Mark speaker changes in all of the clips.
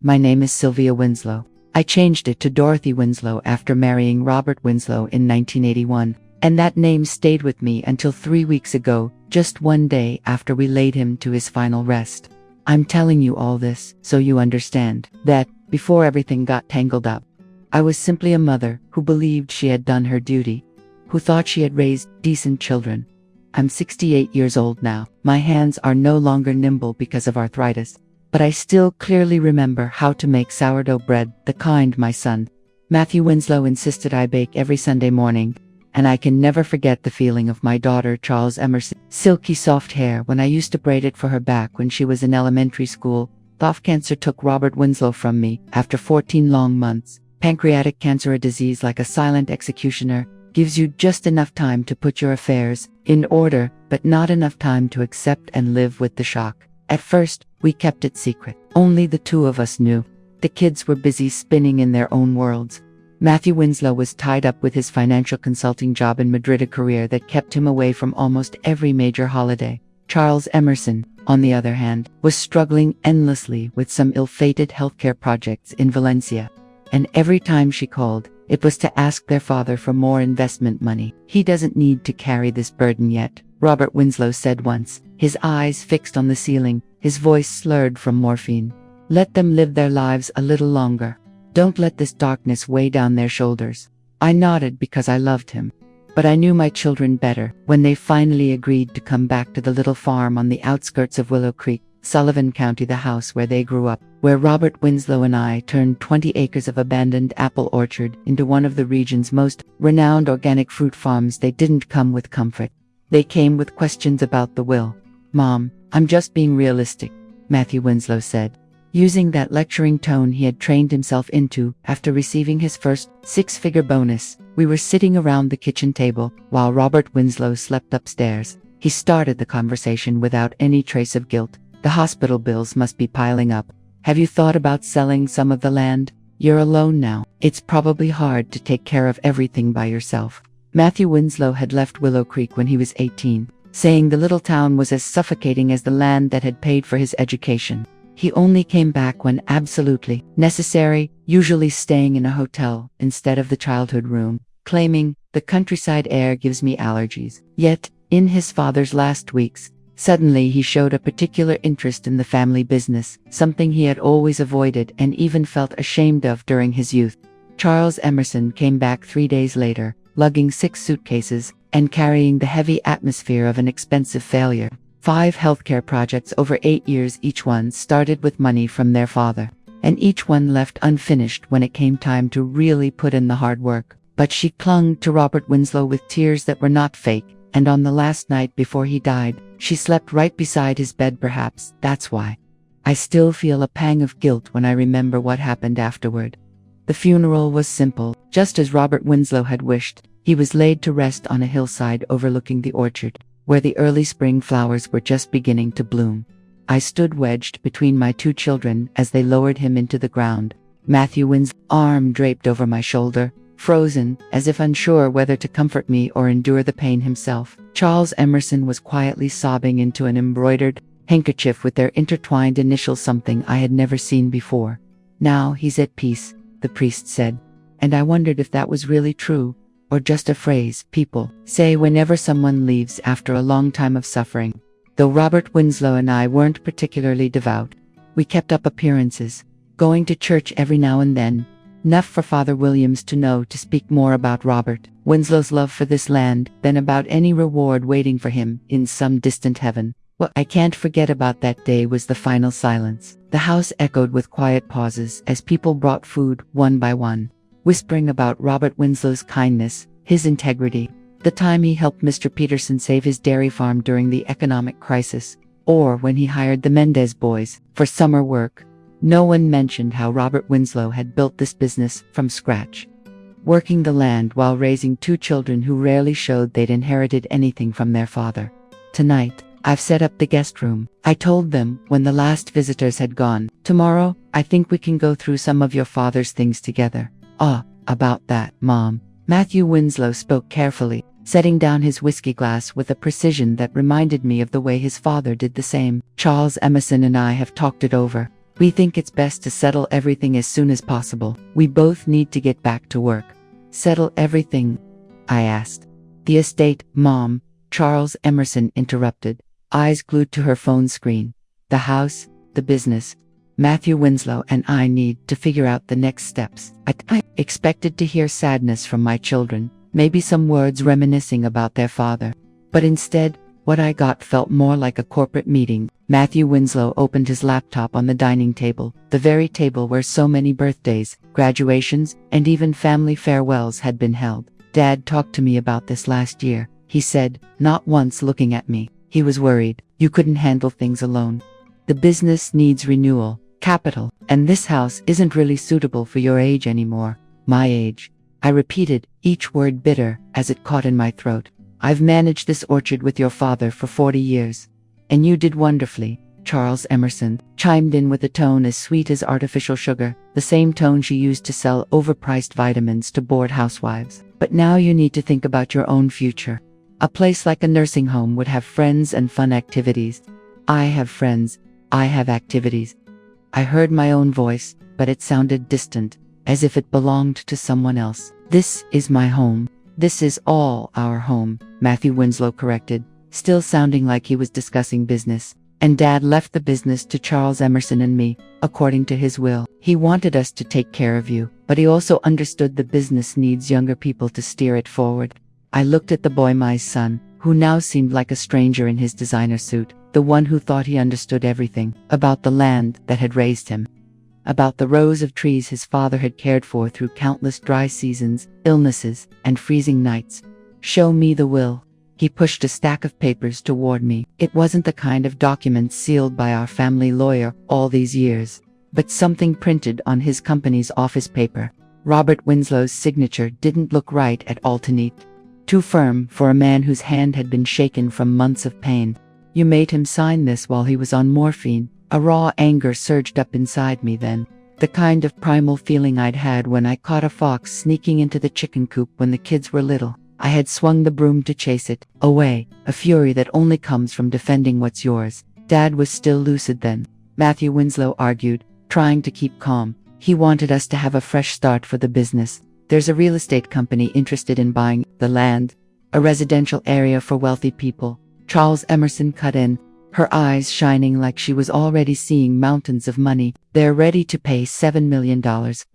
Speaker 1: My name is Sylvia Winslow. I changed it to Dorothy Winslow after marrying Robert Winslow in 1981, and that name stayed with me until 3 weeks ago, just one day after we laid him to his final rest. I'm telling you all this so you understand that, before everything got tangled up, I was simply a mother who believed she had done her duty, who thought she had raised decent children. I'm 68 years old now. My hands are no longer nimble because of arthritis, but I still clearly remember how to make sourdough bread, the kind my son, Matthew Winslow, insisted I bake every Sunday morning, and I can never forget the feeling of my daughter Charles Emerson's silky soft hair when I used to braid it for her back when she was in elementary school. Throat cancer took Robert Winslow from me after 14 long months. Pancreatic cancer, a disease like a silent executioner, gives you just enough time to put your affairs in order, but not enough time to accept and live with the shock. At first, we kept it secret. Only the two of us knew. The kids were busy spinning in their own worlds. Matthew Winslow was tied up with his financial consulting job in Madrid, a career that kept him away from almost every major holiday. Charles Emerson, on the other hand, was struggling endlessly with some ill-fated healthcare projects in Valencia. And every time she called, it was to ask their father for more investment money. "He doesn't need to carry this burden yet," Robert Winslow said once, his eyes fixed on the ceiling, his voice slurred from morphine. "Let them live their lives a little longer. Don't let this darkness weigh down their shoulders." I nodded because I loved him. But I knew my children better when they finally agreed to come back to the little farm on the outskirts of Willow Creek, Sullivan County, the house where they grew up, where Robert Winslow and I turned 20 acres of abandoned apple orchard into one of the region's most renowned organic fruit farms. They didn't come with comfort. They came with questions about the will. "Mom, I'm just being realistic," Matthew Winslow said, using that lecturing tone he had trained himself into after receiving his first six-figure bonus. We were sitting around the kitchen table while Robert Winslow slept upstairs. He started the conversation without any trace of guilt. "The hospital bills must be piling up. Have you thought about selling some of the land? You're alone now. It's probably hard to take care of everything by yourself." Matthew Winslow had left Willow Creek when he was 18, saying the little town was as suffocating as the land that had paid for his education. He only came back when absolutely necessary, usually staying in a hotel instead of the childhood room, claiming, "The countryside air gives me allergies." Yet, in his father's last weeks, suddenly he showed a particular interest in the family business, something he had always avoided and even felt ashamed of during his youth. Charles Emerson came back 3 days later, lugging 6 suitcases and carrying the heavy atmosphere of an expensive failure. 5 healthcare projects over 8 years, each one started with money from their father, and each one left unfinished when it came time to really put in the hard work. But she clung to Robert Winslow with tears that were not fake, and on the last night before he died, she slept right beside his bed. Perhaps that's why I still feel a pang of guilt when I remember what happened afterward. The funeral was simple, just as Robert Winslow had wished. He was laid to rest on a hillside overlooking the orchard, where the early spring flowers were just beginning to bloom. I stood wedged between my 2 children as they lowered him into the ground, Matthew Winslow's arm draped over my shoulder, frozen, as if unsure whether to comfort me or endure the pain himself. Charles Emerson was quietly sobbing into an embroidered handkerchief with their intertwined initials, something I had never seen before. "Now he's at peace," the priest said, and I wondered if that was really true, or just a phrase people say whenever someone leaves after a long time of suffering. Though Robert Winslow and I weren't particularly devout, we kept up appearances, going to church every now and then, enough for Father Williams to know to speak more about Robert Winslow's love for this land than about any reward waiting for him in some distant heaven. What I can't forget about that day was the final silence. The house echoed with quiet pauses as people brought food one by one, whispering about Robert Winslow's kindness, his integrity, the time he helped Mr. Peterson save his dairy farm during the economic crisis, or when he hired the Mendez boys for summer work. No one mentioned how Robert Winslow had built this business from scratch, working the land while raising 2 children who rarely showed they'd inherited anything from their father. "Tonight, I've set up the guest room," I told them when the last visitors had gone. "Tomorrow, I think we can go through some of your father's things together." About that, Mom." Matthew Winslow spoke carefully, setting down his whiskey glass with a precision that reminded me of the way his father did the same. "Charles Emerson and I have talked it over. We think it's best to settle everything as soon as possible. We both need to get back to work." "Settle everything?" I asked. "The estate, Mom," Charles Emerson interrupted, eyes glued to her phone screen. "The house, the business. Matthew Winslow and I need to figure out the next steps." I expected to hear sadness from my children, maybe some words reminiscing about their father. But instead, what I got felt more like a corporate meeting. Matthew Winslow opened his laptop on the dining table, the very table where so many birthdays, graduations, and even family farewells had been held. "Dad talked to me about this last year," he said, not once looking at me. "He was worried you couldn't handle things alone. The business needs renewal, capital, and this house isn't really suitable for your age anymore." "My age," I repeated, each word bitter as it caught in my throat. "I've managed this orchard with your father for 40 years. And you did wonderfully," Charles Emerson chimed in with a tone as sweet as artificial sugar, the same tone she used to sell overpriced vitamins to bored housewives. "But now you need to think about your own future. A place like a nursing home would have friends and fun activities." "I have friends. I have activities." I heard my own voice, but it sounded distant, as if it belonged to someone else. "This is my home. This is all our home," Matthew Winslow corrected, still sounding like he was discussing business. "And Dad left the business to Charles Emerson and me, according to his will. He wanted us to take care of you, but he also understood the business needs younger people to steer it forward." I looked at the boy, my son, who now seemed like a stranger in his designer suit, the one who thought he understood everything about the land that had raised him, about the rows of trees his father had cared for through countless dry seasons, illnesses, and freezing nights. "Show me the will." He pushed a stack of papers toward me. It wasn't the kind of document sealed by our family lawyer all these years, but something printed on his company's office paper. Robert Winslow's signature didn't look right at all, too neat, too firm for a man whose hand had been shaken from months of pain. "You made him sign this while he was on morphine." A raw anger surged up inside me then, the kind of primal feeling I'd had when I caught a fox sneaking into the chicken coop when the kids were little. I had swung the broom to chase it away, a fury that only comes from defending what's yours. "Dad was still lucid then," Matthew Winslow argued, trying to keep calm. "He wanted us to have a fresh start for the business. There's a real estate company interested in buying the land, a residential area for wealthy people." Charles Emerson cut in, her eyes shining like she was already seeing mountains of money. "They're ready to pay $7 million.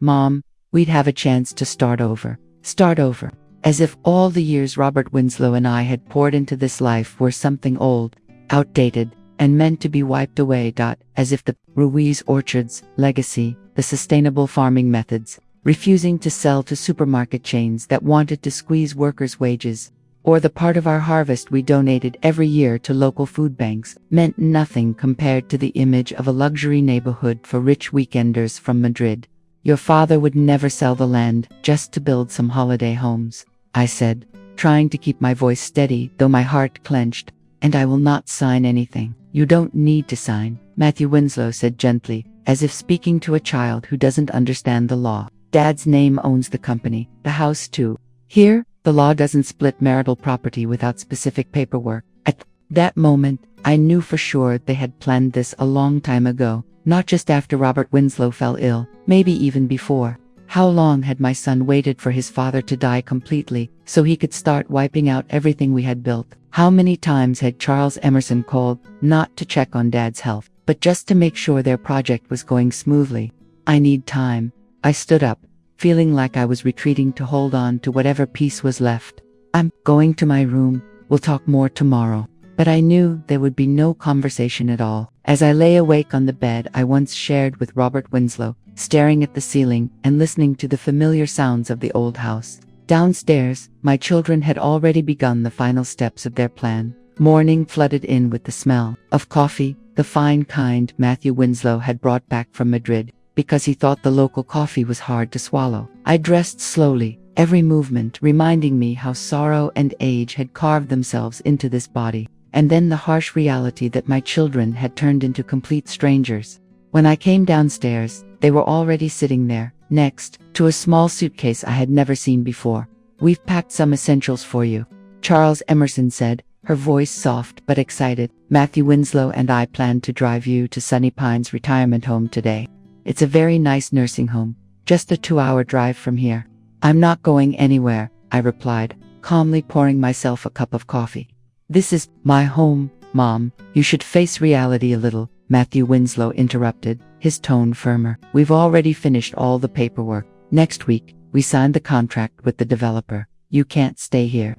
Speaker 1: Mom, we'd have a chance to start over." Start over. As if all the years Robert Winslow and I had poured into this life were something old, outdated, and meant to be wiped away. As if the Ruiz Orchards legacy, the sustainable farming methods, refusing to sell to supermarket chains that wanted to squeeze workers' wages, or the part of our harvest we donated every year to local food banks, meant nothing compared to the image of a luxury neighborhood for rich weekenders from Madrid. "Your father would never sell the land just to build some holiday homes," I said, trying to keep my voice steady, though my heart clenched. "And I will not sign anything." "You don't need to sign," Matthew Winslow said gently, as if speaking to a child who doesn't understand the law. "Dad's name owns the company, the house too. Here, the law doesn't split marital property without specific paperwork." At that moment, I knew for sure they had planned this a long time ago, not just after Robert Winslow fell ill, maybe even before. How long had my son waited for his father to die completely so he could start wiping out everything we had built? How many times had Charles Emerson called, not to check on Dad's health, but just to make sure their project was going smoothly? "I need time." I stood up, feeling like I was retreating to hold on to whatever peace was left. "I'm going to my room. We'll talk more tomorrow." But I knew there would be no conversation at all. As I lay awake on the bed I once shared with Robert Winslow, staring at the ceiling and listening to the familiar sounds of the old house. Downstairs, my children had already begun the final steps of their plan. Morning flooded in with the smell of coffee, the fine kind Matthew Winslow had brought back from Madrid, because he thought the local coffee was hard to swallow. I dressed slowly, every movement reminding me how sorrow and age had carved themselves into this body. And then the harsh reality that my children had turned into complete strangers. When I came downstairs, they were already sitting there, next to a small suitcase I had never seen before. "We've packed some essentials for you," Charles Emerson said, her voice soft but excited. "Matthew Winslow and I plan to drive you to Sunny Pines Retirement Home today. It's a very nice nursing home, just a 2-hour drive from here." "I'm not going anywhere," I replied, calmly pouring myself a cup of coffee. "This is my home, Mom. You should face reality a little," Matthew Winslow interrupted, his tone firmer. "We've already finished all the paperwork. Next week, we signed the contract with the developer. You can't stay here."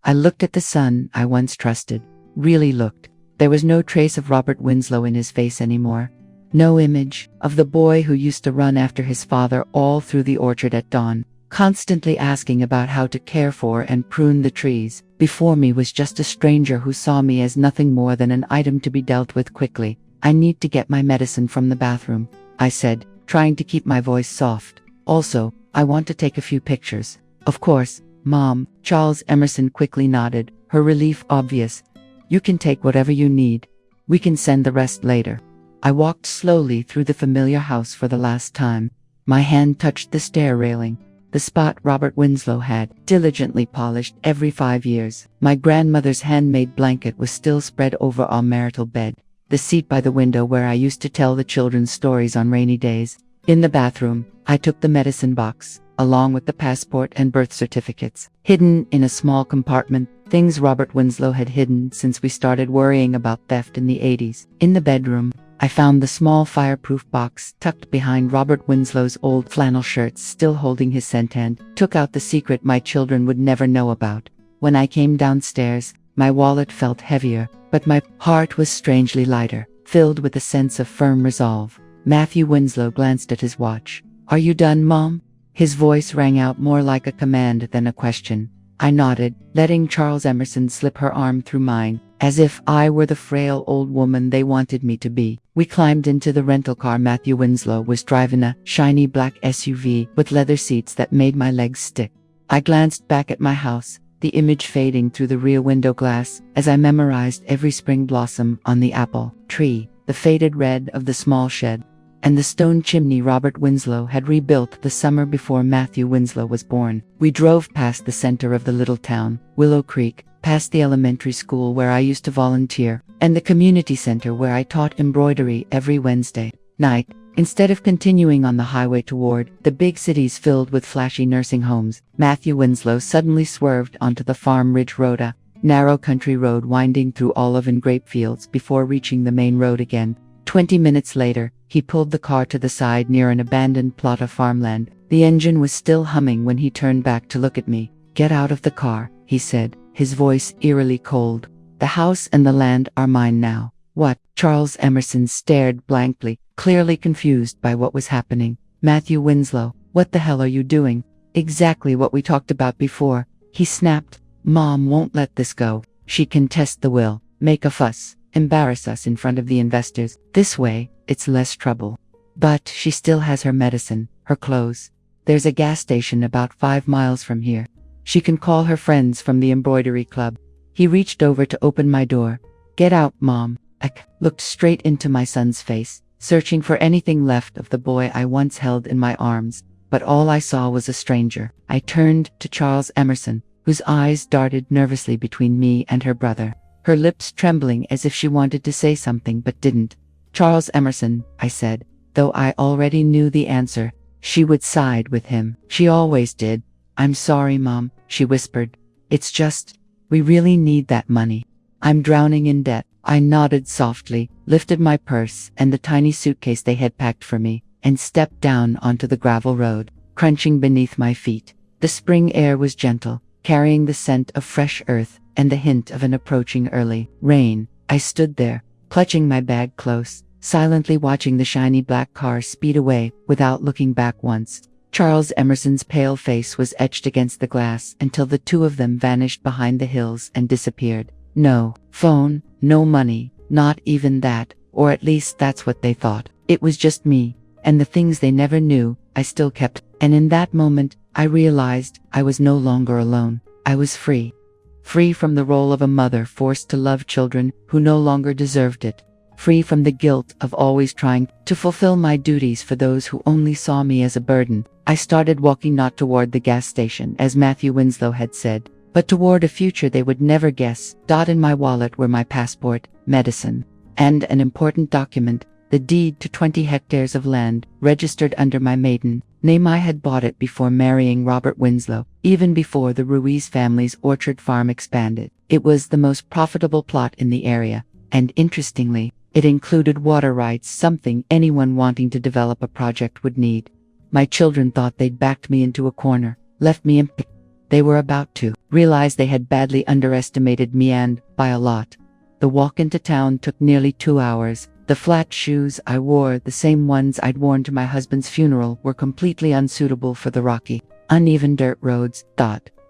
Speaker 1: I looked at the son I once trusted. Really looked. There was no trace of Robert Winslow in his face anymore. No image of the boy who used to run after his father all through the orchard at dawn, constantly asking about how to care for and prune the trees. Before me was just a stranger who saw me as nothing more than an item to be dealt with quickly. "I need to get my medicine from the bathroom," I said, trying to keep my voice soft. "Also, I want to take a few pictures." "Of course, Mom," Charles Emerson quickly nodded, her relief obvious. "You can take whatever you need. We can send the rest later." I walked slowly through the familiar house for the last time. My hand touched the stair railing, the spot Robert Winslow had diligently polished every 5 years. My grandmother's handmade blanket was still spread over our marital bed, the seat by the window where I used to tell the children stories on rainy days. In the bathroom, I took the medicine box, along with the passport and birth certificates, hidden in a small compartment, things Robert Winslow had hidden since we started worrying about theft in the 80s. In the bedroom, I found the small fireproof box tucked behind Robert Winslow's old flannel shirts, still holding his scent, and took out the secret my children would never know about. When I came downstairs, my wallet felt heavier, but my heart was strangely lighter, filled with a sense of firm resolve. Matthew Winslow glanced at his watch. "Are you done, Mom?" His voice rang out more like a command than a question. I nodded, letting Charles Emerson slip her arm through mine, as if I were the frail old woman they wanted me to be. We climbed into the rental car. Matthew Winslow was driving a shiny black SUV with leather seats that made my legs stick. I glanced back at my house, the image fading through the rear window glass as I memorized every spring blossom on the apple tree, the faded red of the small shed, and the stone chimney Robert Winslow had rebuilt the summer before Matthew Winslow was born. We drove past the center of the little town, Willow Creek, past the elementary school where I used to volunteer, and the community center where I taught embroidery every Wednesday night. Instead of continuing on the highway toward the big cities filled with flashy nursing homes, Matthew Winslow suddenly swerved onto the Farm Ridge Road, a narrow country road winding through olive and grape fields before reaching the main road again. 20 minutes later, he pulled the car to the side near an abandoned plot of farmland. The engine was still humming when he turned back to look at me. "Get out of the car," he said, his voice eerily cold. "The house and the land are mine now." "What?" Charles Emerson stared blankly, clearly confused by what was happening. "Matthew Winslow, what the hell are you doing?" "Exactly what we talked about before," he snapped. "Mom won't let this go. She can test the will, make a fuss, embarrass us in front of the investors. This way, it's less trouble. But she still has her medicine, her clothes. There's a gas station about 5 miles from here. She can call her friends from the embroidery club." He reached over to open my door. "Get out, Mom." I looked straight into my son's face, searching for anything left of the boy I once held in my arms, but all I saw was a stranger. I turned to Charles Emerson, whose eyes darted nervously between me and her brother, her lips trembling as if she wanted to say something but didn't. "Charles Emerson," I said, though I already knew the answer. She would side with him. She always did. "I'm sorry, Mom," she whispered. "It's just, we really need that money. I'm drowning in debt." I nodded softly, lifted my purse and the tiny suitcase they had packed for me, and stepped down onto the gravel road, crunching beneath my feet. The spring air was gentle, carrying the scent of fresh earth and the hint of an approaching early rain. I stood there, clutching my bag close, silently watching the shiny black car speed away without looking back once. Charles Emerson's pale face was etched against the glass until the two of them vanished behind the hills and disappeared. No phone, no money, not even that, or at least that's what they thought. It was just me, and the things they never knew, I still kept. And in that moment, I realized I was no longer alone. I was free. Free from the role of a mother forced to love children who no longer deserved it. Free from the guilt of always trying to fulfill my duties for those who only saw me as a burden. I started walking not toward the gas station, as Matthew Winslow had said, but toward a future they would never guess. In my wallet were my passport, medicine, and an important document, the deed to 20 hectares of land, registered under my maiden name. I had bought it before marrying Robert Winslow, even before the Ruiz family's orchard farm expanded. It was the most profitable plot in the area, and interestingly, it included water rights, something anyone wanting to develop a project would need. My children thought they'd backed me into a corner, left me empty. They were about to realize they had badly underestimated me, and by a lot. The walk into town took nearly 2 hours. The flat shoes I wore, the same ones I'd worn to my husband's funeral, were completely unsuitable for the rocky, uneven dirt roads.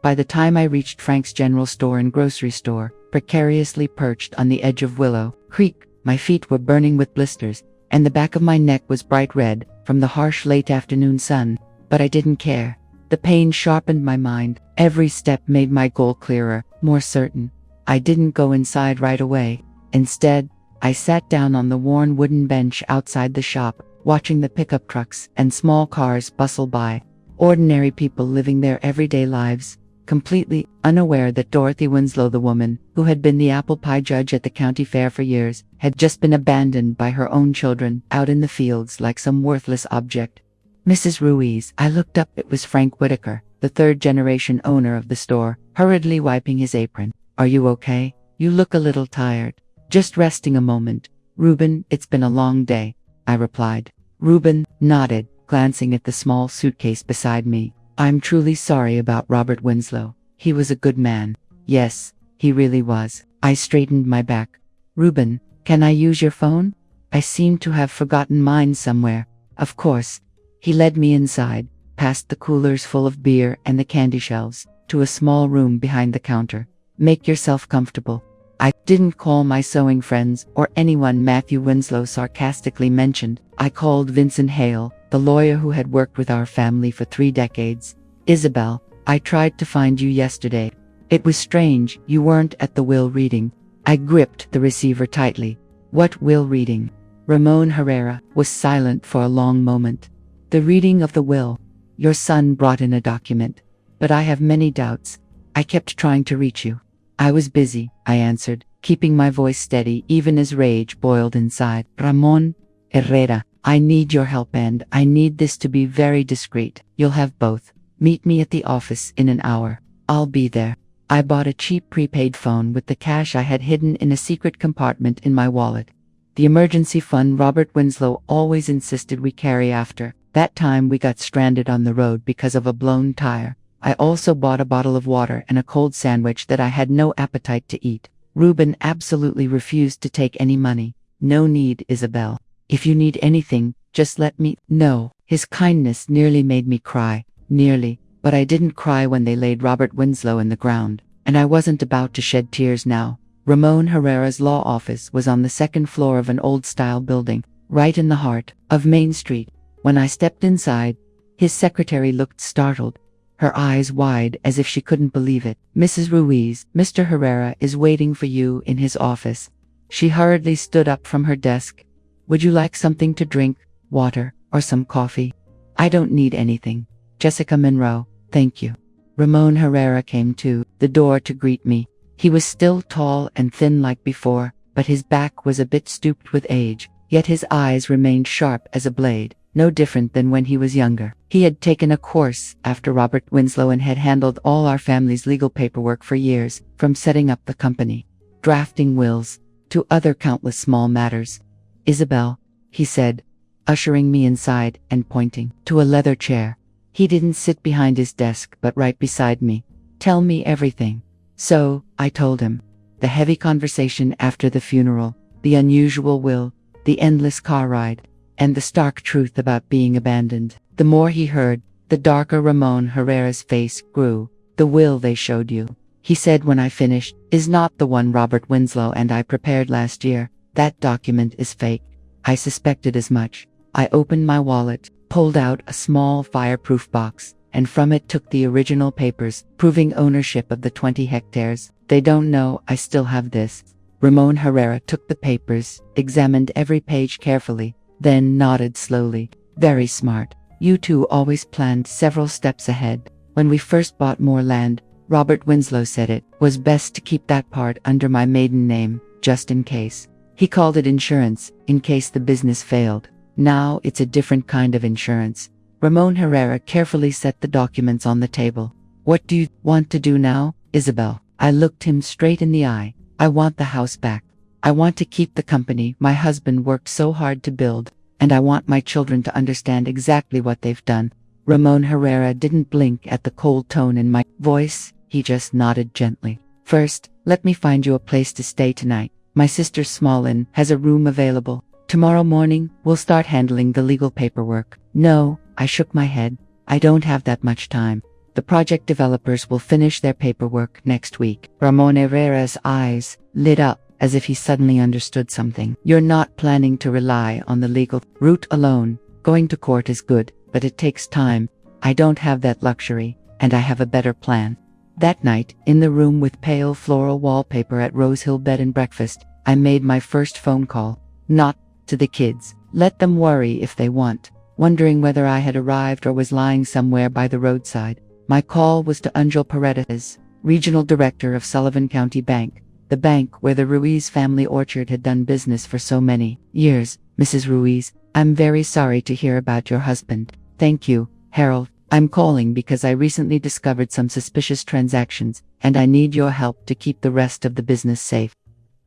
Speaker 1: By the time I reached Frank's general store and grocery store, precariously perched on the edge of Willow Creek, my feet were burning with blisters, and the back of my neck was bright red from the harsh late afternoon sun. But I didn't care. The pain sharpened my mind. Every step made my goal clearer, more certain. I didn't go inside right away. Instead, I sat down on the worn wooden bench outside the shop, watching the pickup trucks and small cars bustle by. Ordinary people living their everyday lives, completely unaware that Dorothy Winslow, the woman who had been the apple pie judge at the county fair for years, had just been abandoned by her own children out in the fields like some worthless object. Mrs. Ruiz, I looked up. It was Frank Whitaker, the third-generation owner of the store, hurriedly wiping his apron. "Are you okay? You look a little tired." "Just resting a moment, Reuben. It's been a long day," I replied. Reuben nodded, glancing at the small suitcase beside me. "I'm truly sorry about Robert Winslow. He was a good man." "Yes, he really was." I straightened my back. "Reuben, can I use your phone? I seem to have forgotten mine somewhere." "Of course." He led me inside, past the coolers full of beer and the candy shelves, to a small room behind the counter. "Make yourself comfortable." I didn't call my sewing friends or anyone Matthew Winslow sarcastically mentioned. I called Vincent Hale, the lawyer who had worked with our family for 3 decades. "Isabel, I tried to find you yesterday. It was strange you weren't at the will reading." I gripped the receiver tightly. "What will reading?" Ramon Herrera was silent for a long moment. "The reading of the will. Your son brought in a document. But I have many doubts. I kept trying to reach you." "I was busy," I answered, keeping my voice steady even as rage boiled inside. "Ramon Herrera, I need your help, and I need this to be very discreet. You'll have both. Meet me at the office in an hour." "I'll be there." I bought a cheap prepaid phone with the cash I had hidden in a secret compartment in my wallet. The emergency fund Robert Winslow always insisted we carry after that time we got stranded on the road because of a blown tire. I also bought a bottle of water and a cold sandwich that I had no appetite to eat. Reuben absolutely refused to take any money. "No need, Isabel. If you need anything, just let me know." His kindness nearly made me cry. Nearly. But I didn't cry when they laid Robert Winslow in the ground. And I wasn't about to shed tears now. Ramon Herrera's law office was on the 2nd floor of an old-style building, right in the heart of Main Street. When I stepped inside, his secretary looked startled, her eyes wide as if she couldn't believe it. "Mrs. Ruiz, Mr. Herrera is waiting for you in his office." She hurriedly stood up from her desk. "Would you like something to drink, water, or some coffee?" "I don't need anything. Jessica Monroe, thank you." Ramon Herrera came to the door to greet me. He was still tall and thin like before, but his back was a bit stooped with age, yet his eyes remained sharp as a blade. No different than when he was younger. He had taken a course after Robert Winslow and had handled all our family's legal paperwork for years, from setting up the company, drafting wills, to other countless small matters. "Isabel," he said, ushering me inside and pointing to a leather chair. He didn't sit behind his desk but right beside me. "Tell me everything." So, I told him. The heavy conversation after the funeral, the unusual will, the endless car ride, and the stark truth about being abandoned. The more he heard, the darker Ramon Herrera's face grew. "The will they showed you," he said when I finished, "is not the one Robert Winslow and I prepared last year. That document is fake." I suspected as much. I opened my wallet, pulled out a small fireproof box, and from it took the original papers, proving ownership of the 20 hectares. "They don't know I still have this." Ramon Herrera took the papers, examined every page carefully, then nodded slowly. "Very smart. You two always planned several steps ahead. When we first bought more land, Robert Winslow said it was best to keep that part under my maiden name, just in case. He called it insurance, in case the business failed. Now it's a different kind of insurance. Ramon Herrera carefully set the documents on the table. What do you want to do now, Isabel? I looked him straight in the eye. I want the house back. I want to keep the company my husband worked so hard to build, and I want my children to understand exactly what they've done. Ramon Herrera didn't blink at the cold tone in my voice. He just nodded gently. First, let me find you a place to stay tonight. My sister Smallin has a room available. Tomorrow morning, we'll start handling the legal paperwork. No, I shook my head. I don't have that much time. The project developers will finish their paperwork next week. Ramon Herrera's eyes lit up as if he suddenly understood something. You're not planning to rely on the legal route alone. Going to court is good, but it takes time. I don't have that luxury, and I have a better plan. That night, in the room with pale floral wallpaper at Rose Hill Bed and Breakfast, I made my first phone call. Not to the kids. Let them worry if they want, wondering whether I had arrived or was lying somewhere by the roadside. My call was to Angel Paredes, regional director of Sullivan County Bank, the bank where the Ruiz family orchard had done business for so many years. Mrs. Ruiz, I'm very sorry to hear about your husband. Thank you, Harold. I'm calling because I recently discovered some suspicious transactions, and I need your help to keep the rest of the business safe.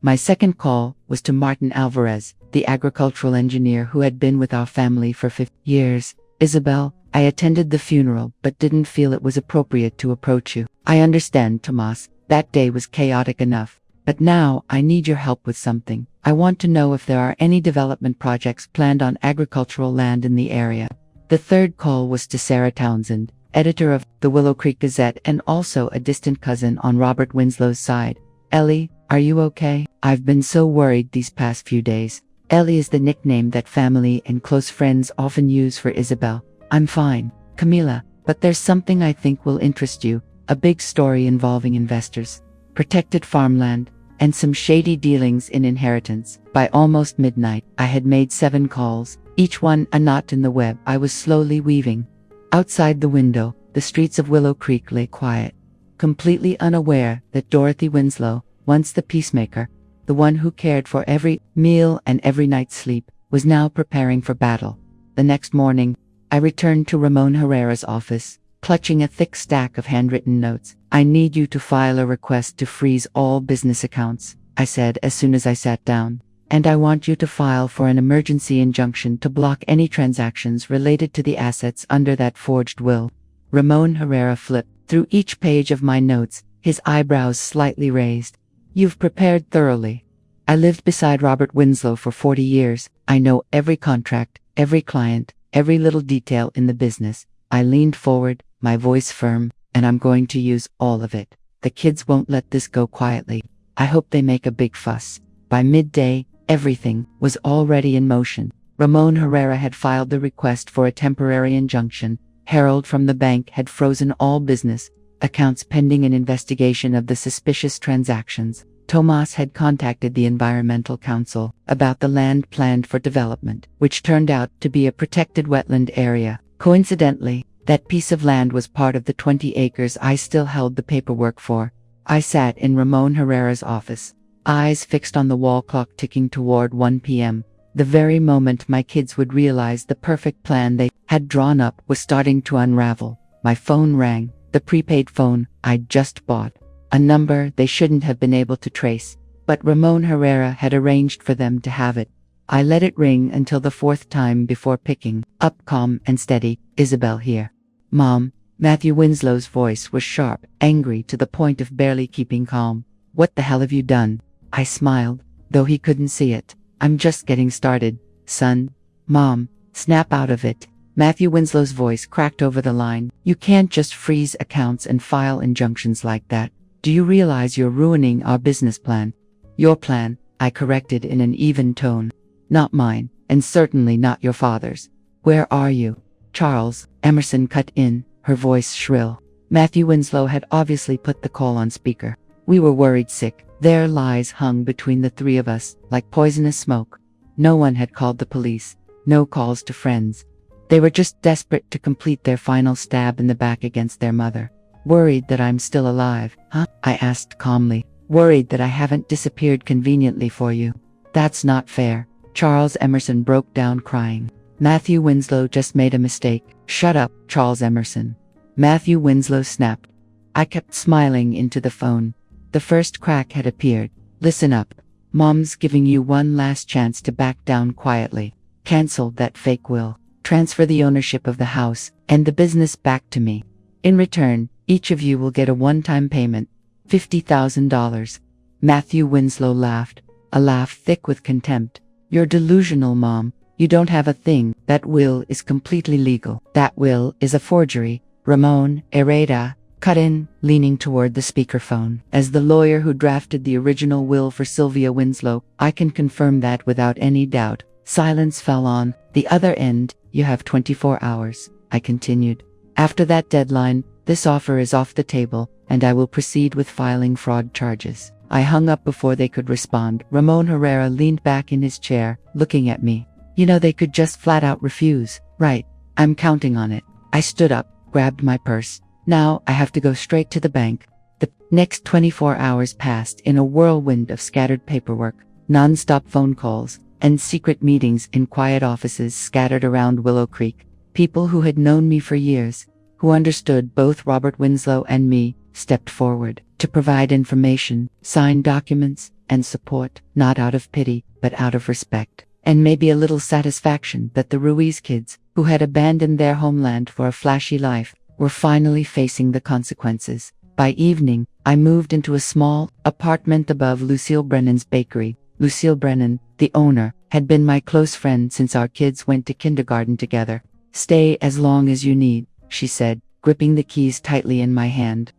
Speaker 1: My second call was to Martin Alvarez, the agricultural engineer who had been with our family for 50 years. Isabel, I attended the funeral but didn't feel it was appropriate to approach you. I understand, Tomas, that day was chaotic enough. But now I need your help with something. I want to know if there are any development projects planned on agricultural land in the area. The third call was to Sarah Townsend, editor of the Willow Creek Gazette and also a distant cousin on Robert Winslow's side. Ellie, are you okay? I've been so worried these past few days. Ellie is the nickname that family and close friends often use for Isabel. I'm fine, Camila, but there's something I think will interest you. A big story involving investors, protected farmland, and some shady dealings in inheritance. By almost midnight, I had made 7 calls, each one a knot in the web I was slowly weaving. Outside the window, the streets of Willow Creek lay quiet, completely unaware that Dorothy Winslow, once the peacemaker, the one who cared for every meal and every night's sleep, was now preparing for battle. The next morning, I returned to Ramon Herrera's office, clutching a thick stack of handwritten notes. I need you to file a request to freeze all business accounts, I said as soon as I sat down. And I want you to file for an emergency injunction to block any transactions related to the assets under that forged will. Ramon Herrera flipped through each page of my notes, his eyebrows slightly raised. You've prepared thoroughly. I lived beside Robert Winslow for 40 years. I know every contract, every client, every little detail in the business. I leaned forward, my voice firm, and I'm going to use all of it. The kids won't let this go quietly. I hope they make a big fuss. By midday, everything was already in motion. Ramon Herrera had filed the request for a temporary injunction. Harold from the bank had frozen all business accounts pending an investigation of the suspicious transactions. Tomas had contacted the Environmental Council about the land planned for development, which turned out to be a protected wetland area. Coincidentally, that piece of land was part of the 20 acres I still held the paperwork for. I sat in Ramon Herrera's office, eyes fixed on the wall clock ticking toward 1 p.m. The very moment my kids would realize the perfect plan they had drawn up was starting to unravel. My phone rang, the prepaid phone I'd just bought. A number they shouldn't have been able to trace, but Ramon Herrera had arranged for them to have it. I let it ring until the 4th time before picking up calm and steady. Isabel here. Mom. Matthew Winslow's voice was sharp, angry to the point of barely keeping calm. What the hell have you done? I smiled, though he couldn't see it. I'm just getting started, son. Mom, snap out of it. Matthew Winslow's voice cracked over the line. You can't just freeze accounts and file injunctions like that. Do you realize you're ruining our business plan? Your plan, I corrected in an even tone. Not mine, and certainly not your father's. Where are you? Charles, Emerson cut in, her voice shrill. Matthew Winslow had obviously put the call on speaker. We were worried sick. Their lies hung between the 3 of us, like poisonous smoke. No one had called the police, no calls to friends. They were just desperate to complete their final stab in the back against their mother. Worried that I'm still alive, huh? I asked calmly. Worried that I haven't disappeared conveniently for you. That's not fair. Charles Emerson broke down crying. Matthew Winslow just made a mistake. Shut up, Charles Emerson. Matthew Winslow snapped. I kept smiling into the phone. The first crack had appeared. Listen up. Mom's giving you one last chance to back down quietly. Cancel that fake will. Transfer the ownership of the house and the business back to me. In return, each of you will get a one-time payment, $50,000. Matthew Winslow laughed, a laugh thick with contempt. You're delusional, Mom. You don't have a thing. That will is completely legal. That will is a forgery. Ramon Herrera cut in, leaning toward the speakerphone. As the lawyer who drafted the original will for Sylvia Winslow, I can confirm that without any doubt. Silence fell on the other end. You have 24 hours, I continued. After that deadline, this offer is off the table, and I will proceed with filing fraud charges. I hung up before they could respond. Ramon Herrera leaned back in his chair, looking at me. You know, they could just flat out refuse, right? I'm counting on it. I stood up, grabbed my purse. Now I have to go straight to the bank. The next 24 hours passed in a whirlwind of scattered paperwork, non-stop phone calls, and secret meetings in quiet offices scattered around Willow Creek. People who had known me for years, who understood both Robert Winslow and me, stepped forward to provide information, sign documents, and support, not out of pity, but out of respect, and maybe a little satisfaction that the Ruiz kids, who had abandoned their homeland for a flashy life, were finally facing the consequences. By evening, I moved into a small apartment above Lucille Brennan's bakery. Lucille Brennan, the owner, had been my close friend since our kids went to kindergarten together. Stay as long as you need, she said, gripping the keys tightly in my hand.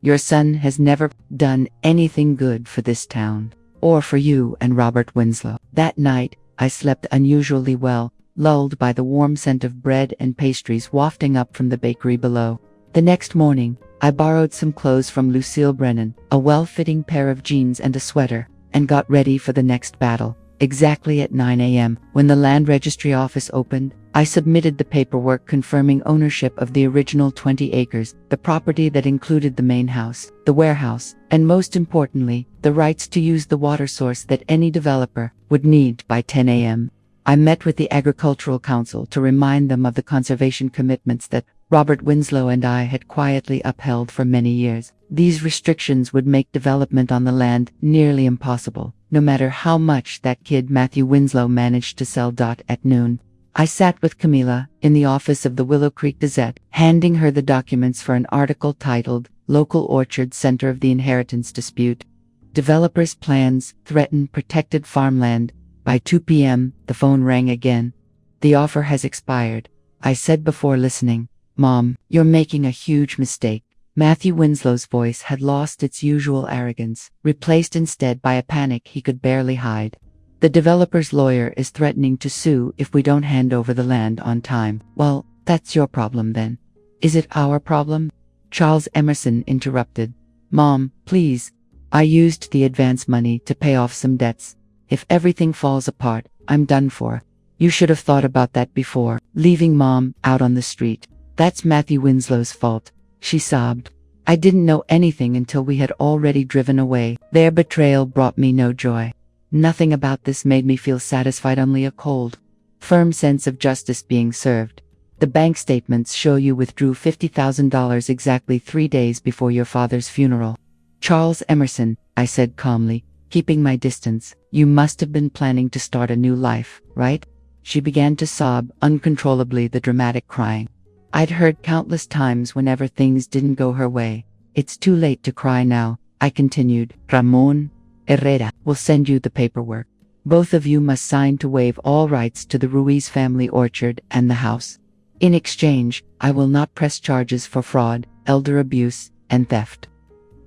Speaker 1: Your son has never done anything good for this town, or for you and Robert Winslow. That night, I slept unusually well, lulled by the warm scent of bread and pastries wafting up from the bakery below. The next morning, I borrowed some clothes from Lucille Brennan, a well-fitting pair of jeans and a sweater, and got ready for the next battle. Exactly at 9 a.m., when the land registry office opened, I submitted the paperwork confirming ownership of the original 20 acres, the property that included the main house, the warehouse, and most importantly, the rights to use the water source that any developer would need by 10 a.m. I met with the Agricultural Council to remind them of the conservation commitments that Robert Winslow and I had quietly upheld for many years. These restrictions would make development on the land nearly impossible, no matter how much that kid Matthew Winslow managed to sell. At noon, I sat with Camila in the office of the Willow Creek Gazette, handing her the documents for an article titled, Local Orchard Center of the Inheritance Dispute. Developers' plans threaten protected farmland. By 2 p.m., the phone rang again. The offer has expired, I said before listening. Mom, you're making a huge mistake. Matthew Winslow's voice had lost its usual arrogance, replaced instead by a panic he could barely hide. The developer's lawyer is threatening to sue if we don't hand over the land on time. Well, that's your problem then. Is it our problem? Charles Emerson interrupted. Mom, please. I used the advance money to pay off some debts. If everything falls apart, I'm done for. You should have thought about that before leaving Mom out on the street. That's Matthew Winslow's fault, she sobbed. I didn't know anything until we had already driven away. Their betrayal brought me no joy. Nothing about this made me feel satisfied, only a cold, firm sense of justice being served. The bank statements show you withdrew $50,000 exactly 3 days before your father's funeral. Charles Emerson, I said calmly, keeping my distance, you must have been planning to start a new life, right? She began to sob uncontrollably, the dramatic crying I'd heard countless times whenever things didn't go her way. It's too late to cry now, I continued. Ramon Herrera will send you the paperwork. Both of you must sign to waive all rights to the Ruiz family orchard and the house. In exchange, I will not press charges for fraud, elder abuse, and theft.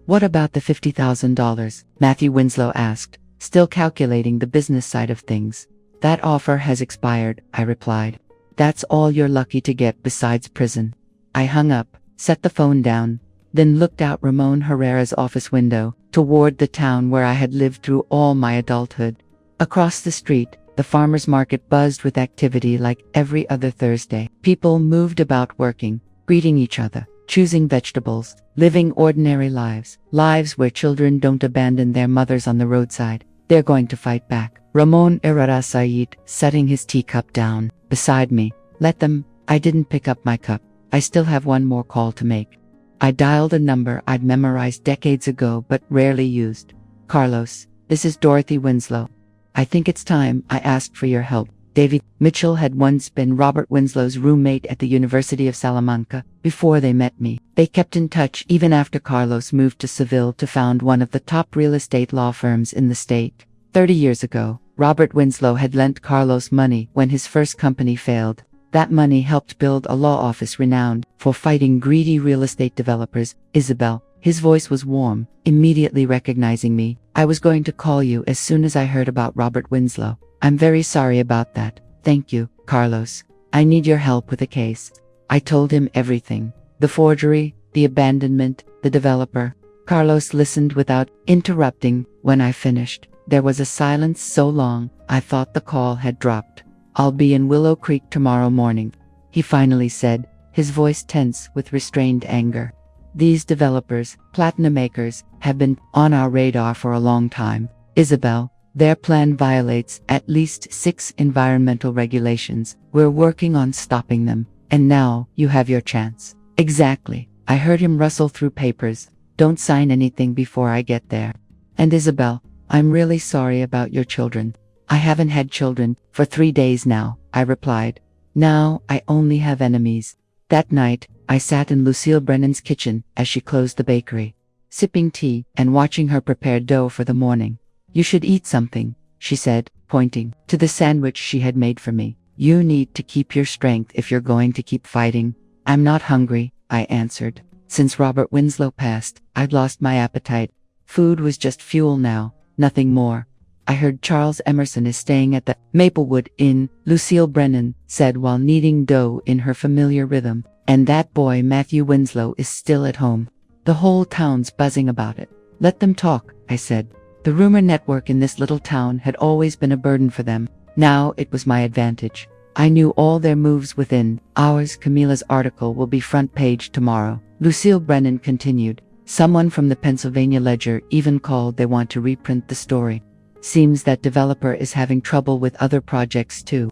Speaker 1: What about the $50,000? Matthew Winslow asked, still calculating the business side of things. That offer has expired, I replied. That's all you're lucky to get besides prison. I hung up, set the phone down, then looked out Ramon Herrera's office window, toward the town where I had lived through all my adulthood. Across the street, the farmer's market buzzed with activity like every other Thursday. People moved about working, greeting each other, choosing vegetables, living ordinary lives, lives where children don't abandon their mothers on the roadside. They're going to fight back. Ramon Errara Said, setting his teacup down beside me. Let them. I didn't pick up my cup. I still have one more call to make. I dialed a number I'd memorized decades ago but rarely used. Carlos, this is Dorothy Winslow. I think it's time I asked for your help. David Mitchell had once been Robert Winslow's roommate at the University of Salamanca before they met me. They kept in touch even after Carlos moved to Seville to found one of the top real estate law firms in the state. 30 years ago, Robert Winslow had lent Carlos money when his first company failed. That money helped build a law office renowned for fighting greedy real estate developers. Isabel, his voice was warm, immediately recognizing me. I was going to call you as soon as I heard about Robert Winslow. I'm very sorry about that. Thank you, Carlos. I need your help with a case. I told him everything. The forgery, the abandonment, the developer. Carlos listened without interrupting. When I finished, there was a silence so long, I thought the call had dropped. I'll be in Willow Creek tomorrow morning, he finally said, his voice tense with restrained anger. These developers, platinum makers, have been on our radar for a long time. Isabel, their plan violates at least 6 environmental regulations. We're working on stopping them, and now you have your chance. Exactly. I heard him rustle through papers. Don't sign anything before I get there. And Isabel, I'm really sorry about your children. I haven't had children for 3 days now, I replied. Now I only have enemies. That night, I sat in Lucille Brennan's kitchen as she closed the bakery, sipping tea and watching her prepare dough for the morning. You should eat something, she said, pointing to the sandwich she had made for me. You need to keep your strength if you're going to keep fighting. I'm not hungry, I answered. Since Robert Winslow passed, I'd lost my appetite. Food was just fuel now, nothing more. I heard Charles Emerson is staying at the Maplewood Inn, Lucille Brennan said while kneading dough in her familiar rhythm. And that boy Matthew Winslow is still at home. The whole town's buzzing about it. Let them talk, I said. The rumor network in this little town had always been a burden for them. Now it was my advantage. I knew all their moves within hours. Camilla's article will be front page tomorrow. Lucille Brennan continued. Someone from the Pennsylvania Ledger even called. They want to reprint the story. Seems that developer is having trouble with other projects too.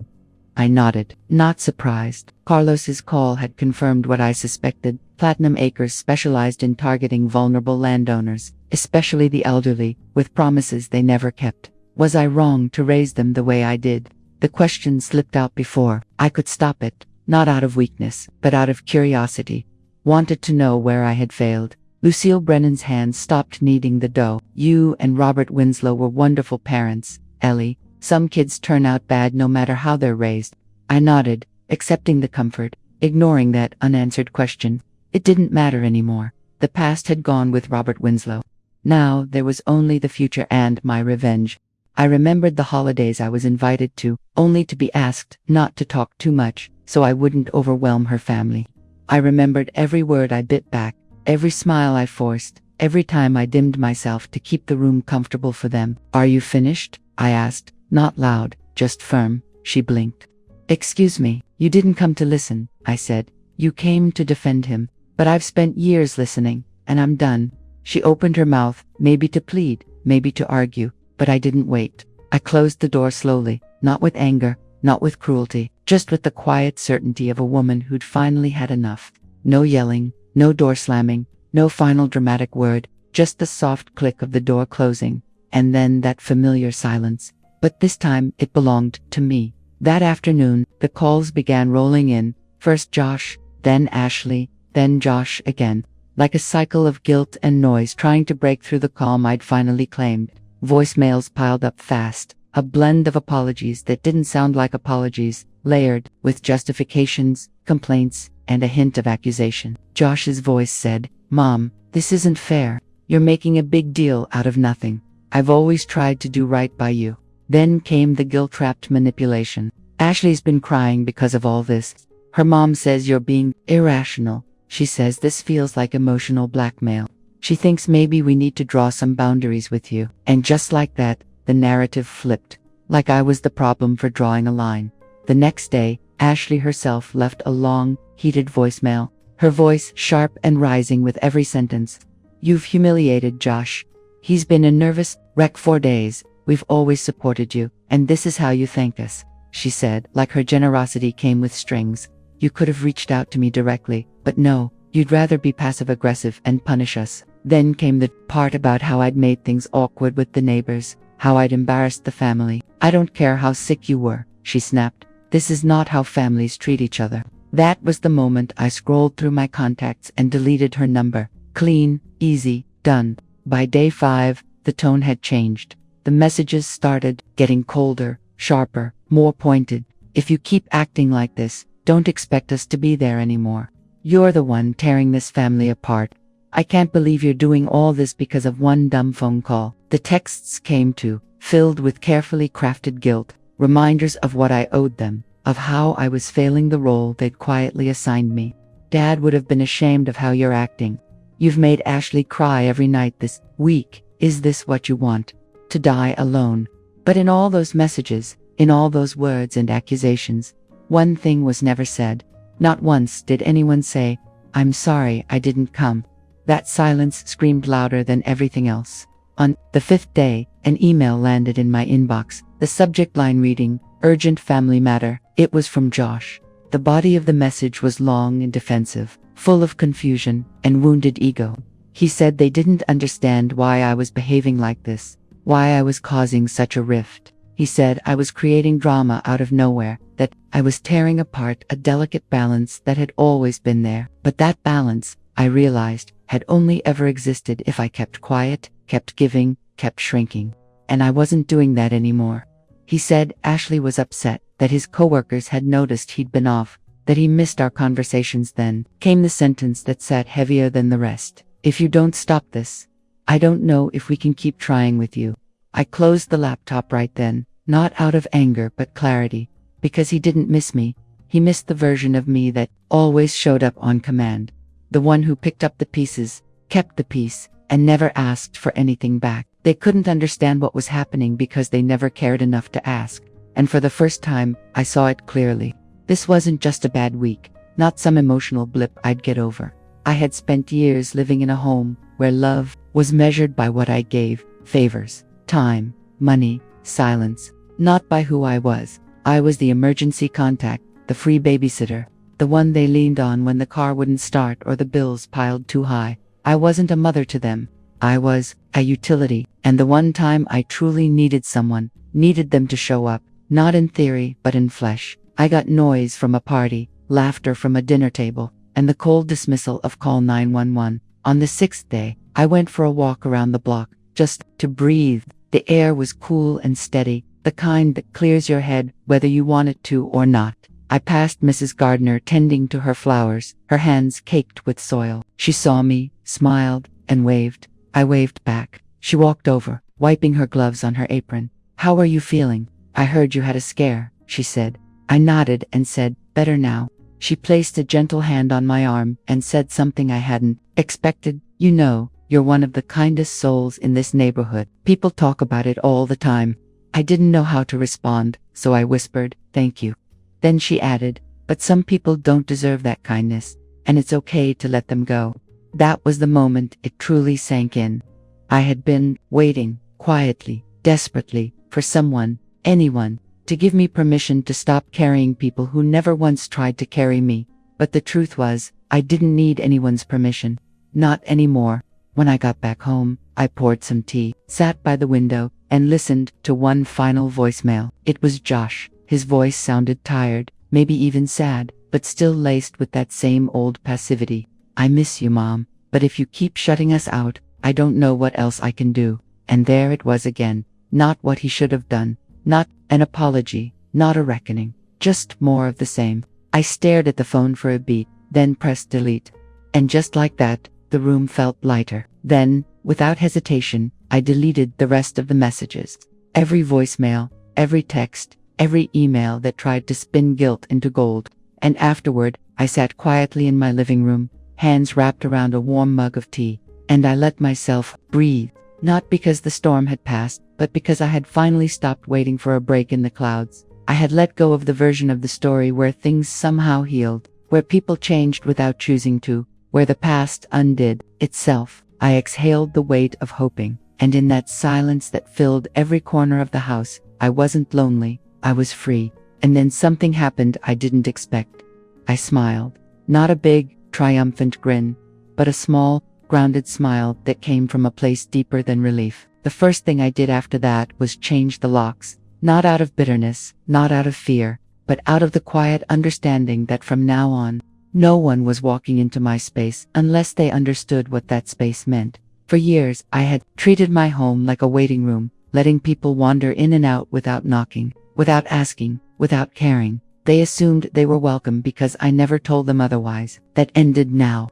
Speaker 1: I nodded, not surprised. Carlos's call had confirmed what I suspected. Platinum Acres specialized in targeting vulnerable landowners, especially the elderly, with promises they never kept. Was I wrong to raise them the way I did? The question slipped out before I could stop it, not out of weakness, but out of curiosity. Wanted to know where I had failed. Lucille Brennan's hands stopped kneading the dough. You and Robert Winslow were wonderful parents, Ellie. Some kids turn out bad no matter how they're raised. I nodded, accepting the comfort, ignoring that unanswered question. It didn't matter anymore. The past had gone with Robert Winslow. Now there was only the future and my revenge. I remembered the holidays I was invited to, only to be asked not to talk too much, so I wouldn't overwhelm her family. I remembered every word I bit back, every smile I forced, every time I dimmed myself to keep the room comfortable for them. Are you finished? I asked, not loud, just firm. She blinked. Excuse me, you didn't come to listen, I said. You came to defend him, but I've spent years listening, and I'm done. She opened her mouth, maybe to plead, maybe to argue, but I didn't wait. I closed the door slowly, not with anger, not with cruelty, just with the quiet certainty of a woman who'd finally had enough. No yelling, no door slamming, no final dramatic word, just the soft click of the door closing, and then that familiar silence. But this time it belonged to me. That afternoon, the calls began rolling in, first Josh, then Ashley, then Josh again, like a cycle of guilt and noise trying to break through the calm I'd finally claimed. Voicemails piled up fast, a blend of apologies that didn't sound like apologies, layered with justifications, complaints, and a hint of accusation. Josh's voice said, "Mom, this isn't fair. You're making a big deal out of nothing. I've always tried to do right by you." Then came the guilt-trapped manipulation. "Ashley's been crying because of all this. Her mom says you're being irrational. She says this feels like emotional blackmail. She thinks maybe we need to draw some boundaries with you." And just like that, the narrative flipped, like I was the problem for drawing a line. The next day, Ashley herself left a long, heated voicemail, her voice sharp and rising with every sentence. "You've humiliated Josh. He's been a nervous wreck for days. We've always supported you, and this is how you thank us," she said, like her generosity came with strings. "You could have reached out to me directly, but no, you'd rather be passive-aggressive and punish us." Then came the part about how I'd made things awkward with the neighbors, how I'd embarrassed the family. "I don't care how sick you were," she snapped. "This is not how families treat each other." That was the moment I scrolled through my contacts and deleted her number. Clean, easy, done. By day 5, the tone had changed. The messages started getting colder, sharper, more pointed. "If you keep acting like this, don't expect us to be there anymore. You're the one tearing this family apart. I can't believe you're doing all this because of one dumb phone call." The texts came too, filled with carefully crafted guilt, reminders of what I owed them, of how I was failing the role they'd quietly assigned me. "Dad would have been ashamed of how you're acting. You've made Ashley cry every night this week. Is this what you want? To die alone?" But in all those messages, in all those words and accusations, one thing was never said. Not once did anyone say, "I'm sorry I didn't come." That silence screamed louder than everything else. On the 5th day, an email landed in my inbox, the subject line reading, "Urgent family matter." It was from Josh. The body of the message was long and defensive, full of confusion and wounded ego. He said they didn't understand why I was behaving like this, why I was causing such a rift. He said I was creating drama out of nowhere, that I was tearing apart a delicate balance that had always been there. But that balance, I realized, had only ever existed if I kept quiet, kept giving, kept shrinking. And I wasn't doing that anymore. He said Ashley was upset, that his coworkers had noticed he'd been off, that he missed our conversations. Then came the sentence that sat heavier than the rest. "If you don't stop this, I don't know if we can keep trying with you." I closed the laptop right then, not out of anger but clarity, because he didn't miss me. He missed the version of me that always showed up on command. The one who picked up the pieces, kept the peace, and never asked for anything back. They couldn't understand what was happening because they never cared enough to ask. And for the first time, I saw it clearly. This wasn't just a bad week, not some emotional blip I'd get over. I had spent years living in a home where love was measured by what I gave, favors, time, money, silence, not by who I was. I was the emergency contact, the free babysitter, the one they leaned on when the car wouldn't start or the bills piled too high. I wasn't a mother to them. I was a utility, and the one time I truly needed someone, needed them to show up, not in theory but in flesh. I got noise from a party, laughter from a dinner table, and the cold dismissal of call 911. On the 6th day, I went for a walk around the block, just to breathe. The air was cool and steady, the kind that clears your head whether you want it to or not. I passed Mrs. Gardner tending to her flowers, her hands caked with soil. She saw me, smiled, and waved. I waved back. She walked over, wiping her gloves on her apron. "How are you feeling? I heard you had a scare," she said. I nodded and said, "Better now." She placed a gentle hand on my arm and said something I hadn't expected. "You know, you're one of the kindest souls in this neighborhood. People talk about it all the time." I didn't know how to respond, so I whispered, "Thank you." Then she added, "But some people don't deserve that kindness, and it's okay to let them go." That was the moment it truly sank in. I had been waiting, quietly, desperately, for someone, anyone, to give me permission to stop carrying people who never once tried to carry me. But the truth was, I didn't need anyone's permission. Not anymore. When I got back home, I poured some tea, sat by the window, and listened to one final voicemail. It was Josh. His voice sounded tired, maybe even sad, but still laced with that same old passivity. "I miss you, Mom, but if you keep shutting us out, I don't know what else I can do." And there it was again. Not what he should have done. Not an apology. Not a reckoning. Just more of the same. I stared at the phone for a beat, then pressed delete. And just like that, the room felt lighter. Then, without hesitation, I deleted the rest of the messages. Every voicemail, every text, every email that tried to spin guilt into gold. And afterward, I sat quietly in my living room, hands wrapped around a warm mug of tea, and I let myself breathe. Not because the storm had passed, but because I had finally stopped waiting for a break in the clouds. I had let go of the version of the story where things somehow healed, where people changed without choosing to, where the past undid itself. I exhaled the weight of hoping, and in that silence that filled every corner of the house, I wasn't lonely, I was free. And then something happened I didn't expect. I smiled, not a big, triumphant grin, but a small, grounded smile that came from a place deeper than relief. The first thing I did after that was change the locks, not out of bitterness, not out of fear, but out of the quiet understanding that from now on, no one was walking into my space unless they understood what that space meant. For years, I had treated my home like a waiting room, letting people wander in and out without knocking, without asking, without caring. They assumed they were welcome because I never told them otherwise. That ended now.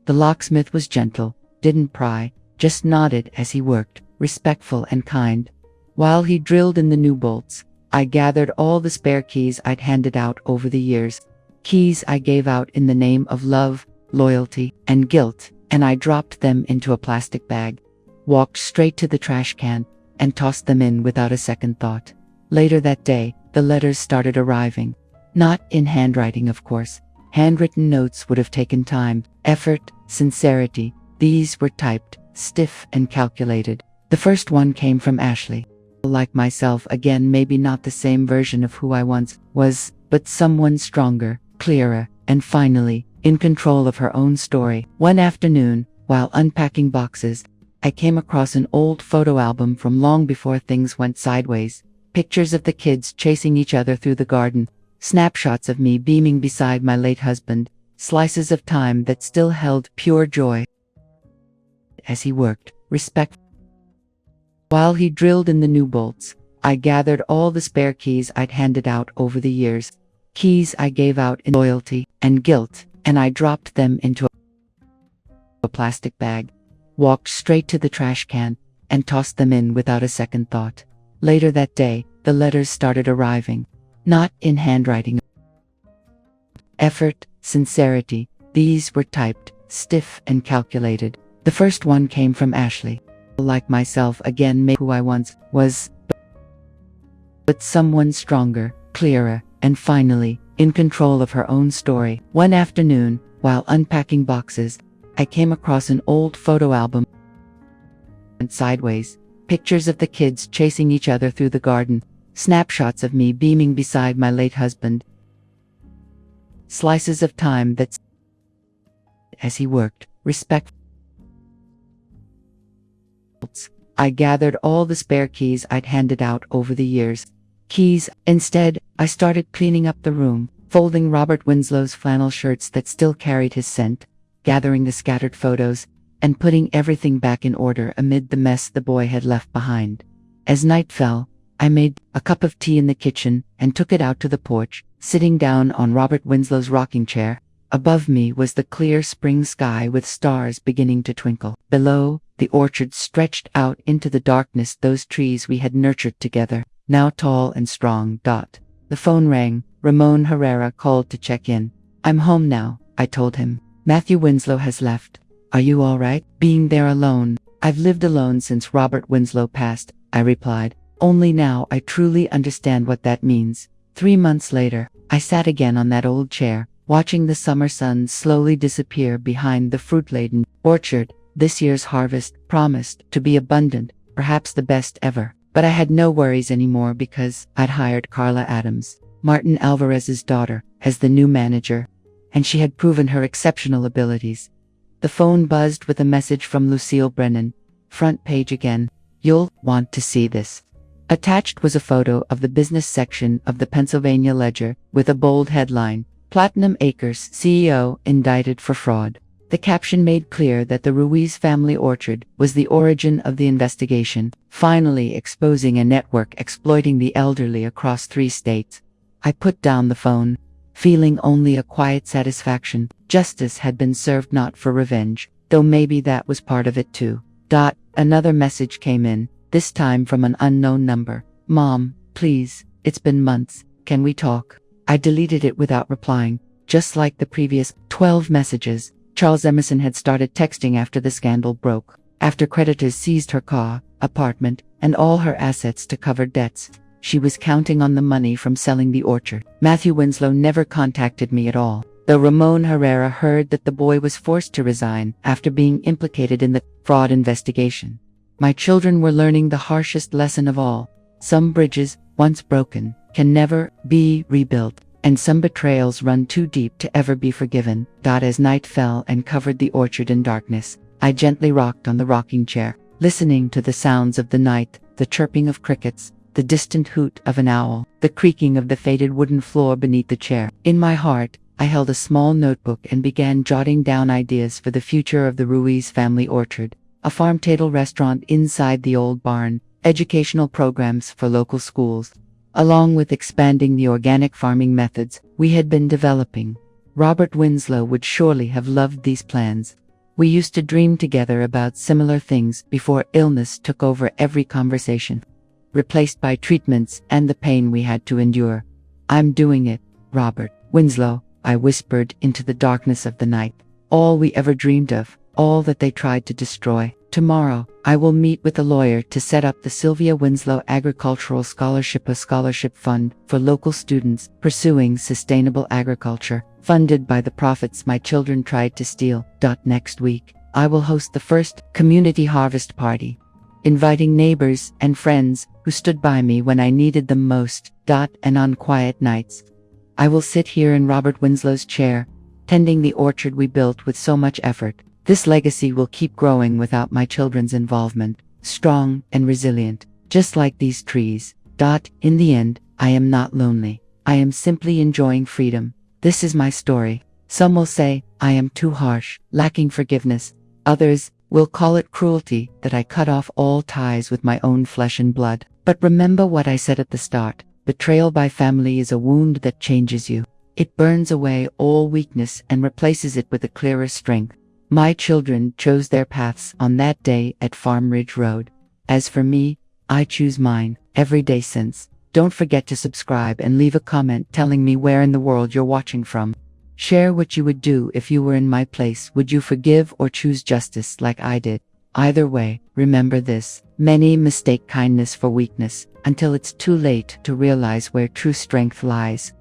Speaker 1: The locksmith was gentle, didn't pry, just nodded as he worked, respectful and kind. While he drilled in the new bolts, I gathered all the spare keys I'd handed out over the years, keys I gave out in the name of love, loyalty, and guilt, and I dropped them into a plastic bag, walked straight to the trash can, and tossed them in without a second thought. Later that day, the letters started arriving. Not in handwriting, of course. Handwritten notes would have taken time, effort, sincerity. These were typed, stiff and calculated. The first one came from Ashley. Like myself again, maybe not the same version of who I once was, but someone stronger, clearer, and finally, in control of her own story. One afternoon, while unpacking boxes, I came across an old photo album from long before things went sideways. Pictures of the kids chasing each other through the garden, snapshots of me beaming beside my late husband, slices of time that still held pure joy as he worked, respect. While he drilled in the new bolts, I gathered all the spare keys I'd handed out over the years, keys I gave out in loyalty and guilt, and I dropped them into a plastic bag, walked straight to the trash can, and tossed them in without a second thought. Later that day, the letters started arriving. Not in handwriting. Effort, sincerity. These were typed, stiff and calculated. The first one came from Ashley. Like myself again, maybe who I once was, but someone stronger, clearer, and finally, in control of her own story. One afternoon, while unpacking boxes, I came across an old photo album and sideways, pictures of the kids chasing each other through the garden, snapshots of me beaming beside my late husband, slices of time that as he worked, respect. I gathered all the spare keys I'd handed out over the years. Keys. Instead, I started cleaning up the room, folding Robert Winslow's flannel shirts that still carried his scent, gathering the scattered photos, and putting everything back in order amid the mess the boy had left behind. As night fell, I made a cup of tea in the kitchen and took it out to the porch, sitting down on Robert Winslow's rocking chair. Above me was the clear spring sky with stars beginning to twinkle. Below, the orchard stretched out into the darkness, those trees we had nurtured together, now tall and strong. The phone rang. Ramon Herrera called to check in. "I'm home now," I told him. "Matthew Winslow has left. Are you all right?" "Being there alone. I've lived alone since Robert Winslow passed," I replied. "Only now I truly understand what that means." 3 months later, I sat again on that old chair, watching the summer sun slowly disappear behind the fruit-laden orchard. This year's harvest promised to be abundant, perhaps the best ever. But I had no worries anymore because I'd hired Carla Adams, Martin Alvarez's daughter, as the new manager, and she had proven her exceptional abilities. The phone buzzed with a message from Lucille Brennan. "Front page again. You'll want to see this." Attached was a photo of the business section of the Pennsylvania Ledger with a bold headline, "Platinum Acres CEO indicted for fraud." The caption made clear that the Ruiz family orchard was the origin of the investigation, finally exposing a network exploiting the elderly across 3 states. I put down the phone, feeling only a quiet satisfaction. Justice had been served, not for revenge, though maybe that was part of it too. Another message came in, this time from an unknown number. "Mom, please, it's been months. Can we talk?" I deleted it without replying. Just like the previous 12 messages, Charles Emerson had started texting after the scandal broke, after creditors seized her car, apartment, and all her assets to cover debts. She was counting on the money from selling the orchard. Matthew Winslow never contacted me at all. though Ramon Herrera heard that the boy was forced to resign after being implicated in the fraud investigation. My children were learning the harshest lesson of all. Some bridges, once broken, can never be rebuilt, and some betrayals run too deep to ever be forgiven. As night fell and covered the orchard in darkness, I gently rocked on the rocking chair, listening to the sounds of the night, the chirping of crickets, the distant hoot of an owl, the creaking of the faded wooden floor beneath the chair. In my heart, I held a small notebook and began jotting down ideas for the future of the Ruiz family orchard, a farm-table restaurant inside the old barn, educational programs for local schools, along with expanding the organic farming methods we had been developing. Robert Winslow would surely have loved these plans. We used to dream together about similar things before illness took over every conversation, replaced by treatments and the pain we had to endure. "I'm doing it, Robert Winslow," I whispered into the darkness of the night. "All we ever dreamed of, all that they tried to destroy. Tomorrow, I will meet with a lawyer to set up the Sylvia Winslow Agricultural Scholarship, a scholarship fund for local students pursuing sustainable agriculture, funded by the profits my children tried to steal. Next week, I will host the first community harvest party, inviting neighbors and friends who stood by me when I needed them most. And on quiet nights, I will sit here in Robert Winslow's chair, tending the orchard we built with so much effort. This legacy will keep growing without my children's involvement, strong and resilient, just like these trees. In the end, I am not lonely. I am simply enjoying freedom. This is my story. Some will say I am too harsh, lacking forgiveness. Others will call it cruelty that I cut off all ties with my own flesh and blood. But remember what I said at the start. Betrayal by family is a wound that changes you. It burns away all weakness and replaces it with a clearer strength. My children chose their paths on that day at Farm Ridge Road. As for me, I choose mine every day since. Don't forget to subscribe and leave a comment telling me where in the world you're watching from. Share what you would do if you were in my place. Would you forgive or choose justice like I did? Either way, remember this: many mistake kindness for weakness until it's too late to realize where true strength lies.